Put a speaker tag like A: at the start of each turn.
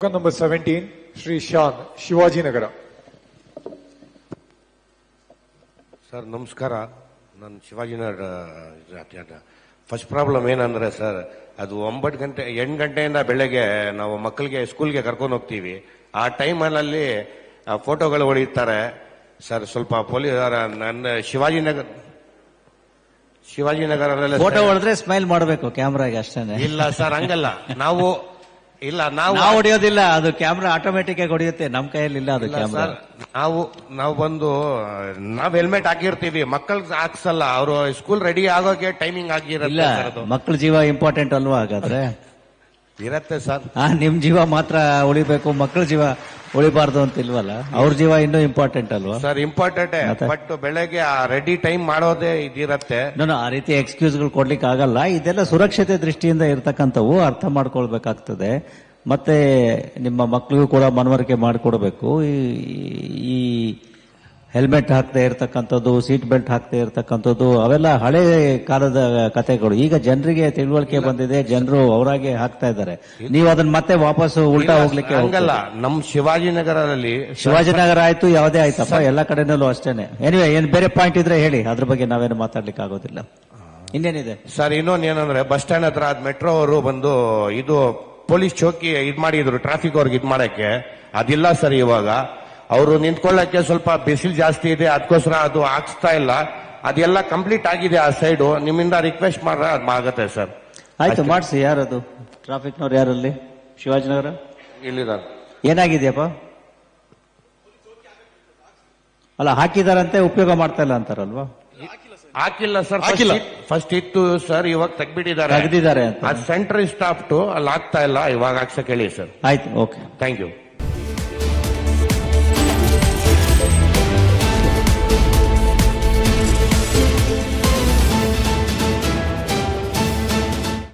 A: Number 17, Sri Shan, Shivaji Nagara.
B: Sir ನಮಸ್ಕಾರ. ನಾನು Shivajinagar first problem ಏನಂದ್ರೆ ಸರ್, ಅದು 8 ಗಂಟೆಯಿಂದ ಬೆಳಗ್ಗೆ ನಾವು ಮಕ್ಕಳಿಗೆ ಸ್ಕೂಲ್ಗೆ ಕರ್ಕೊಂಡು ಹೋಗ್ತೀವಿ. ಆ ಟೈಮಲ್ಲಿ ಫೋಟೋಗಳು ಹೊಡಿತಾರೆ ಸರ್. ಸ್ವಲ್ಪ ಪೊಲೀಸ್ ನನ್ನ ಶಿವಾಜಿನಗರಲ್ಲೇ
C: ಫೋಟೋ ಹೊಡೆದ್ರೆ ಸ್ಮೈಲ್ ಮಾಡಬೇಕು ಕ್ಯಾಮ್ರಾಗೆ ಅಷ್ಟೇನೆ.
B: ಇಲ್ಲ ಸರ್, ಹಂಗಲ್ಲ. ನಾವು
C: ಹೊಡೆಯೋದಿಲ್ಲ, ಅದು ಕ್ಯಾಮ್ರಾ ಆಟೋಮೆಟಿಕ್ ಆಗಿ ಹೊಡೆಯುತ್ತೆ. ನಮ್ ಕೈಯಲ್ಲಿ ಇಲ್ಲ ಅದು ಕ್ಯಾಮ್ರಾ.
B: ನಾವು ಬಂದು ಹೆಲ್ಮೆಟ್ ಹಾಕಿರ್ತೀವಿ, ಮಕ್ಕಳು ಹಾಕ್ಸಲ್ಲ. ಅವರು ಸ್ಕೂಲ್ ರೆಡಿ ಆಗೋಕೆ ಟೈಮಿಂಗ್ ಆಗಿರಲ್ಲ.
C: ಮಕ್ಕಳ ಜೀವ ಇಂಪಾರ್ಟೆಂಟ್ ಅಲ್ವಾ ಹಾಗಾದ್ರೆ?
B: ಇರತ್ತೆ ಸರ್.
C: ನಿಮ್ ಜೀವ ಮಾತ್ರ ಉಳಿಬೇಕು, ಮಕ್ಕಳ ಜೀವ ಉಳಿಬಾರ್ದು ಅಂತ ಇಲ್ವಲ್ಲ? ಅವ್ರ ಜೀವ ಇನ್ನೂ ಇಂಪಾರ್ಟೆಂಟ್ ಅಲ್ವಾ
B: ಸರ್? ಇಂಪಾರ್ಟೆಂಟ್, ಬಟ್ ಬೆಳಗ್ಗೆ ರೆಡಿ ಟೈಮ್ ಮಾಡೋದೇ ಇದಿರತ್ತೆ.
C: ನಾನು ಆ ರೀತಿ ಎಕ್ಸ್ಕ್ಯೂಸ್ಗಳು ಕೊಡ್ಲಿಕ್ಕೆ ಆಗಲ್ಲ. ಇದೆಲ್ಲ ಸುರಕ್ಷತೆ ದೃಷ್ಟಿಯಿಂದ ಇರ್ತಕ್ಕಂಥವು, ಅರ್ಥ ಮಾಡ್ಕೊಳ್ಬೇಕಾಗ್ತದೆ. ಮತ್ತೆ ನಿಮ್ಮ ಮಕ್ಕಳಿಗೂ ಕೂಡ ಮನವರಿಕೆ ಮಾಡಿಕೊಡ್ಬೇಕು. ಈ ಹೆಲ್ಮೆಟ್ ಹಾಕದೆ ಇರತಕ್ಕಂಥದ್ದು, ಸೀಟ್ ಬೆಲ್ಟ್ ಹಾಕದೆ ಇರತಕ್ಕಂಥದ್ದು ಅವೆಲ್ಲ ಹಳೆ ಕಾಲದ ಕಥೆಗಳು. ಈಗ ಜನರಿಗೆ ತಿಳುವಳಿಕೆ ಬಂದಿದೆ, ಜನರು ಅವರಾಗೆ ಹಾಕ್ತಾ ಇದ್ದಾರೆ. ನೀವು ಅದನ್ನ ಮತ್ತೆ ವಾಪಸ್ ಉಲ್ಟಾ ಹೋಗ್ಲಿಕ್ಕೆ
B: ಹಂಗಲ್ಲ. ನಮ್
C: ಶಿವಾಜಿನಗರ ಆಯ್ತು, ಯಾವುದೇ ಆಯ್ತಪ್ಪ, ಎಲ್ಲ ಕಡೆನಲ್ಲೂ ಅಷ್ಟೇನೆ. ಎನಿವೆ, ಏನ್ ಬೇರೆ ಪಾಯಿಂಟ್ ಇದ್ರೆ ಹೇಳಿ, ಅದ್ರ ಬಗ್ಗೆ ನಾವೇನು ಮಾತಾಡ್ಲಿಕ್ಕೆ ಆಗೋದಿಲ್ಲ. ಇನ್ನೇನಿದೆ
B: ಸರ್? ಇನ್ನೊಂದು ಏನಂದ್ರೆ, ಬಸ್ ಸ್ಟ್ಯಾಂಡ್ ಹತ್ರ ಮೆಟ್ರೋ ಅವರು ಬಂದು ಇದು ಪೊಲೀಸ್ ಚೌಕಿ ಮಾಡಿದ್ರು ಟ್ರಾಫಿಕ್ ಅವ್ರಿಗೆ ಮಾಡಕ್ಕೆ. ಅದಿಲ್ಲ ಸರ್. ಇವಾಗ ಅವರು ನಿಂತ್ಕೊಳ್ಳಕ್ಕೆ ಸ್ವಲ್ಪ ಬಿಸಿಲು ಜಾಸ್ತಿ ಇದೆ, ಅದಕ್ಕೋಸ್ಕರ ಅದು ಹಾಕ್ಸ್ತಾ ಇಲ್ಲ. ಅದೆಲ್ಲ ಕಂಪ್ಲೀಟ್ ಆಗಿದೆ ಆ ಸೈಡು. ನಿಮ್ಮಿಂದ ರಿಕ್ವೆಸ್ಟ್ ಮಾಡ್ರೆ ಅದು ಆಗತ್ತೆ ಸರ್.
C: ಆಯ್ತು, ಮಾಡಿಸಿ. ಯಾರದು ಟ್ರಾಫಿಕ್ನವ್ರು? ಯಾರಲ್ಲಿ? ಶಿವಾಜಿನಗರ
B: ಇಲ್ಲಿದ್ದಾರೆ.
C: ಏನಾಗಿದೆಯಪ್ಪ? ಅಲ್ಲ, ಹಾಕಿದಾರಂತೆ, ಉಪಯೋಗ ಮಾಡ್ತಾ ಇಲ್ಲ ಅಂತಾರಲ್ವಾ?
B: ಹಾಕಿಲ್ಲ ಸರ್. ಫಸ್ಟ್ ಇತ್ತು ಸರ್, ಇವಾಗ ತೆಗ್ದಿದ್ದಾರೆ
C: ಅಂತ.
B: ಸೆಂಟ್ರಲ್ ಸ್ಟಾಫ್ ಅಲ್ಲಿ ಆಗ್ತಾ ಇಲ್ಲ. ಇವಾಗ ಹಾಕ್ಸಕ್ ಹೇಳಿ ಸರ್.
C: ಆಯ್ತು, ಓಕೆ,
B: ಥ್ಯಾಂಕ್ ಯು.